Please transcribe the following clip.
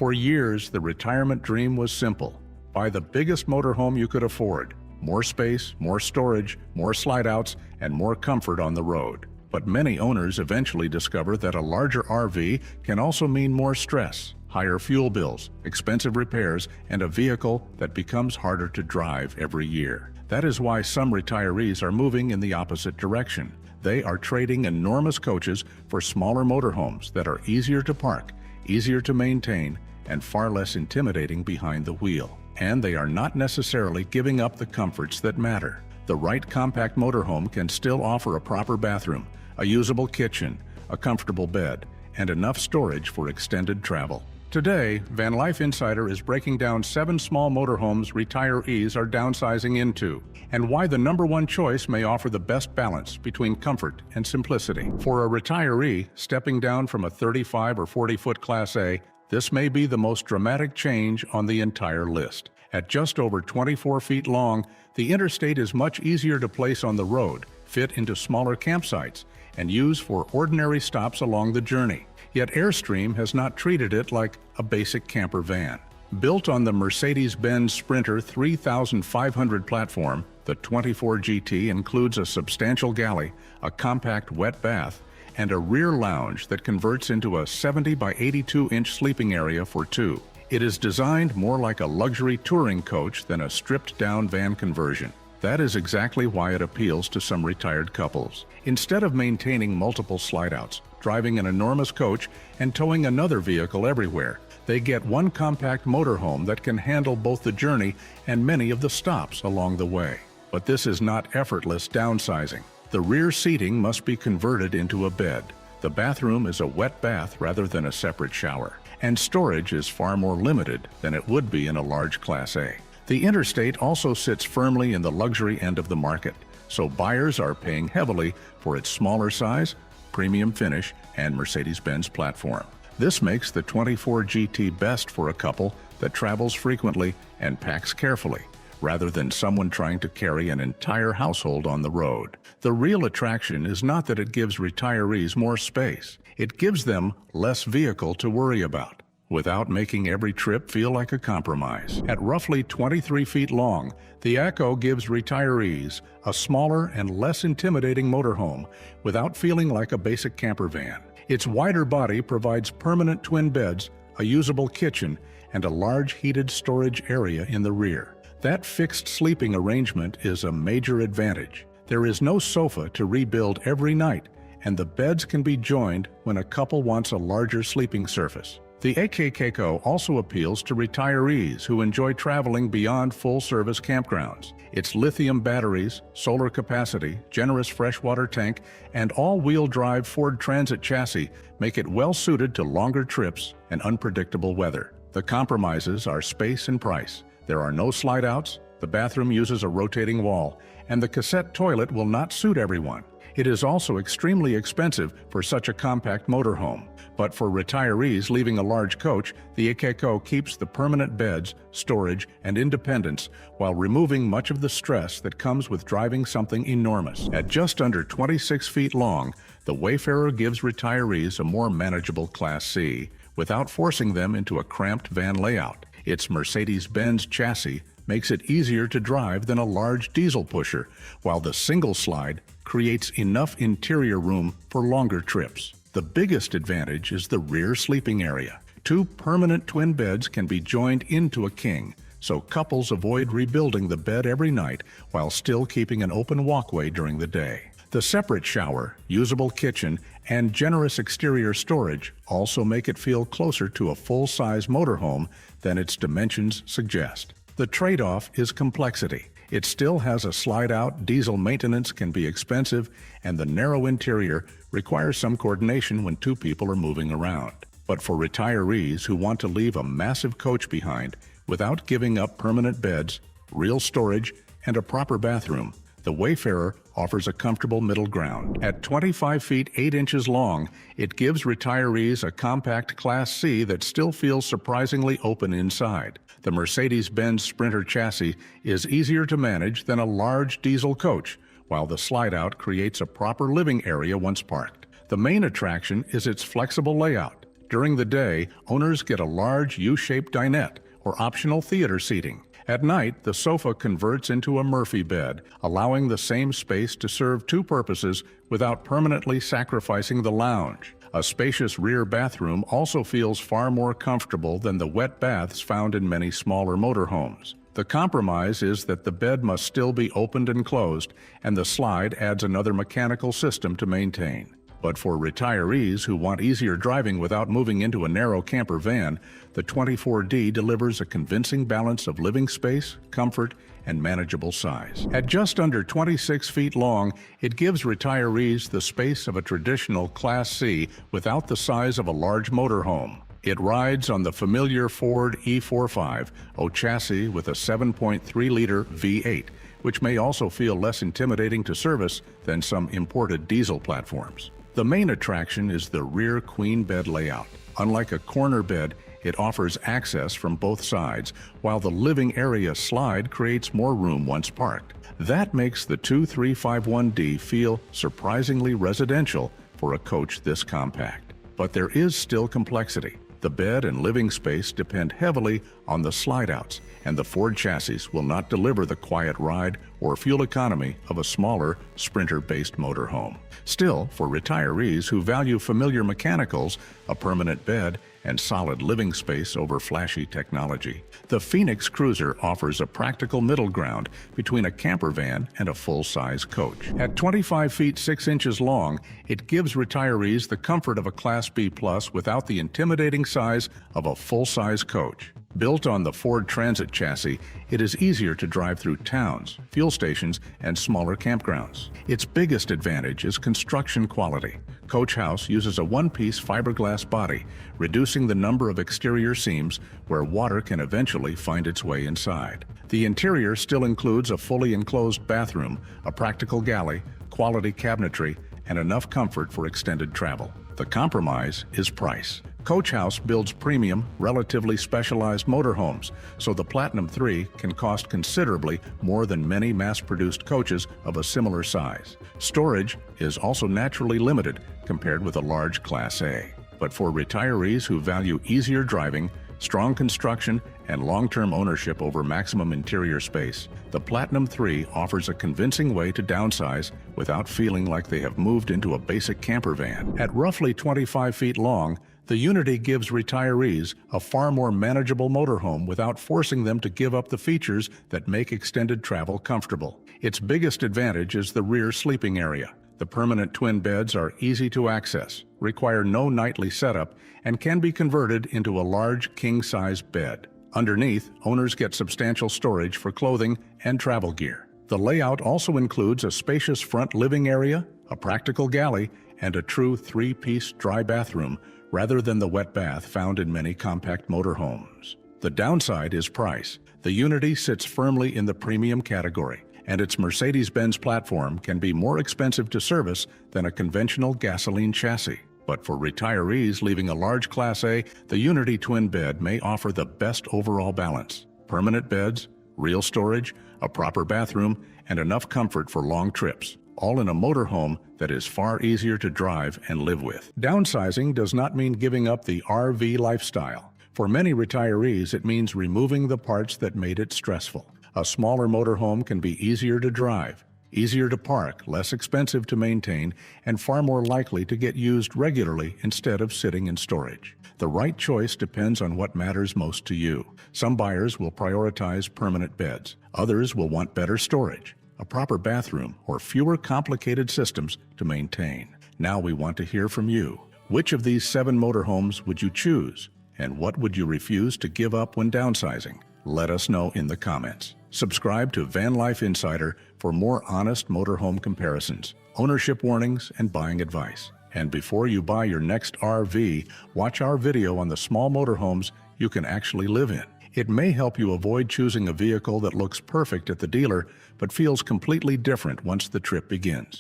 For years, the retirement dream was simple. Buy the biggest motorhome you could afford. More space, more storage, more slide-outs, and more comfort on the road. But many owners eventually discover that a larger RV can also mean more stress, higher fuel bills, expensive repairs, and a vehicle that becomes harder to drive every year. That is why some retirees are moving in the opposite direction. They are trading enormous coaches for smaller motorhomes that are easier to park, easier to maintain, and far less intimidating behind the wheel. And they are not necessarily giving up the comforts that matter. The right compact motorhome can still offer a proper bathroom, a usable kitchen, a comfortable bed, and enough storage for extended travel. Today, Van Life Insider is breaking down 7 small motorhomes retirees are downsizing into, and why the #1 choice may offer the best balance between comfort and simplicity. For a retiree stepping down from a 35 or 40-foot Class A, this may be the most dramatic change on the entire list. At just over 24 feet long, the Interstate is much easier to place on the road, fit into smaller campsites, and use for ordinary stops along the journey. Yet Airstream has not treated it like a basic camper van. Built on the Mercedes-Benz Sprinter 3500 platform, the 24 GT includes a substantial galley, a compact wet bath, and a rear lounge that converts into a 70 by 82-inch sleeping area for 2. It is designed more like a luxury touring coach than a stripped-down van conversion. That is exactly why it appeals to some retired couples. Instead of maintaining multiple slide-outs, driving an enormous coach, and towing another vehicle everywhere, they get one compact motorhome that can handle both the journey and many of the stops along the way. But this is not effortless downsizing. The rear seating must be converted into a bed. The bathroom is a wet bath rather than a separate shower. And storage is far more limited than it would be in a large Class A. The Interstate also sits firmly in the luxury end of the market, so buyers are paying heavily for its smaller size, premium finish, and Mercedes-Benz platform. This makes the 24 GT best for a couple that travels frequently and packs carefully, rather than someone trying to carry an entire household on the road. The real attraction is not that it gives retirees more space. It gives them less vehicle to worry about, without making every trip feel like a compromise. At roughly 23 feet long, the EKKO gives retirees a smaller and less intimidating motorhome without feeling like a basic camper van. Its wider body provides permanent twin beds, a usable kitchen, and a large heated storage area in the rear. That fixed sleeping arrangement is a major advantage. There is no sofa to rebuild every night, and the beds can be joined when a couple wants a larger sleeping surface. The EKKO also appeals to retirees who enjoy traveling beyond full-service campgrounds. Its lithium batteries, solar capacity, generous freshwater tank, and all-wheel drive Ford Transit chassis make it well-suited to longer trips and unpredictable weather. The compromises are space and price. There are no slide-outs, the bathroom uses a rotating wall, and the cassette toilet will not suit everyone. It is also extremely expensive for such a compact motorhome. But for retirees leaving a large coach, the EKKO keeps the permanent beds, storage, and independence while removing much of the stress that comes with driving something enormous. At just under 26 feet long, the Wayfarer gives retirees a more manageable Class C without forcing them into a cramped van layout. Its Mercedes-Benz chassis makes it easier to drive than a large diesel pusher, while the single slide creates enough interior room for longer trips. The biggest advantage is the rear sleeping area. 2 permanent twin beds can be joined into a king, so couples avoid rebuilding the bed every night while still keeping an open walkway during the day. The separate shower, usable kitchen, and generous exterior storage also make it feel closer to a full-size motorhome than its dimensions suggest. The trade-off is complexity. It still has a slide-out, diesel maintenance can be expensive, and the narrow interior requires some coordination when 2 people are moving around. But for retirees who want to leave a massive coach behind without giving up permanent beds, real storage, and a proper bathroom, the Wayfarer offers a comfortable middle ground. At 25 feet 8 inches long, it gives retirees a compact Class C that still feels surprisingly open inside. The Mercedes-Benz Sprinter chassis is easier to manage than a large diesel coach, while the slide-out creates a proper living area once parked. The main attraction is its flexible layout. During the day, owners get a large U-shaped dinette or optional theater seating. At night, the sofa converts into a Murphy bed, allowing the same space to serve two purposes without permanently sacrificing the lounge. A spacious rear bathroom also feels far more comfortable than the wet baths found in many smaller motorhomes. The compromise is that the bed must still be opened and closed, and the slide adds another mechanical system to maintain. But for retirees who want easier driving without moving into a narrow camper van, the 24D delivers a convincing balance of living space, comfort, and manageable size. At just under 26 feet long, it gives retirees the space of a traditional Class C without the size of a large motorhome. It rides on the familiar Ford E45 chassis with a 7.3-liter V8, which may also feel less intimidating to service than some imported diesel platforms. The main attraction is the rear queen bed layout. Unlike a corner bed, it offers access from both sides, while the living area slide creates more room once parked. That makes the 2351D feel surprisingly residential for a coach this compact. But there is still complexity. The bed and living space depend heavily on the slide-outs, and the Ford chassis will not deliver the quiet ride or fuel economy of a smaller, Sprinter-based motorhome. Still, for retirees who value familiar mechanicals, a permanent bed, and solid living space over flashy technology, the Phoenix Cruiser offers a practical middle ground between a camper van and a full-size coach. At 25 feet 6 inches long, it gives retirees the comfort of a Class B+ without the intimidating size of a full-size coach. Built on the Ford Transit chassis, it is easier to drive through towns, fuel stations, and smaller campgrounds. Its biggest advantage is construction quality. Coach House uses a one-piece fiberglass body, reducing the number of exterior seams where water can eventually find its way inside. The interior still includes a fully enclosed bathroom, a practical galley, quality cabinetry, and enough comfort for extended travel. The compromise is price. Coach House builds premium, relatively specialized motorhomes, so the Platinum 3 can cost considerably more than many mass-produced coaches of a similar size. Storage is also naturally limited compared with a large Class A. But for retirees who value easier driving, strong construction, and long-term ownership over maximum interior space, the Platinum 3 offers a convincing way to downsize without feeling like they have moved into a basic camper van. At roughly 25 feet long, the Unity gives retirees a far more manageable motorhome without forcing them to give up the features that make extended travel comfortable. Its biggest advantage is the rear sleeping area. The permanent twin beds are easy to access, require no nightly setup, and can be converted into a large king-size bed. Underneath, owners get substantial storage for clothing and travel gear. The layout also includes a spacious front living area, a practical galley, and a true three-piece dry bathroom, rather than the wet bath found in many compact motorhomes. The downside is price. The Unity sits firmly in the premium category, and its Mercedes-Benz platform can be more expensive to service than a conventional gasoline chassis. But for retirees leaving a large Class A, the Unity twin bed may offer the best overall balance. Permanent beds, real storage, a proper bathroom, and enough comfort for long trips, all in a motorhome that is far easier to drive and live with. Downsizing does not mean giving up the RV lifestyle. For many retirees, it means removing the parts that made it stressful. A smaller motorhome can be easier to drive, easier to park, less expensive to maintain, and far more likely to get used regularly instead of sitting in storage. The right choice depends on what matters most to you. Some buyers will prioritize permanent beds. Others will want better storage, a proper bathroom, or fewer complicated systems to maintain. Now we want to hear from you. Which of these 7 motorhomes would you choose? And what would you refuse to give up when downsizing? Let us know in the comments. Subscribe to Van Life Insider for more honest motorhome comparisons, ownership warnings, and buying advice. And before you buy your next RV, watch our video on the small motorhomes you can actually live in. It may help you avoid choosing a vehicle that looks perfect at the dealer but feels completely different once the trip begins.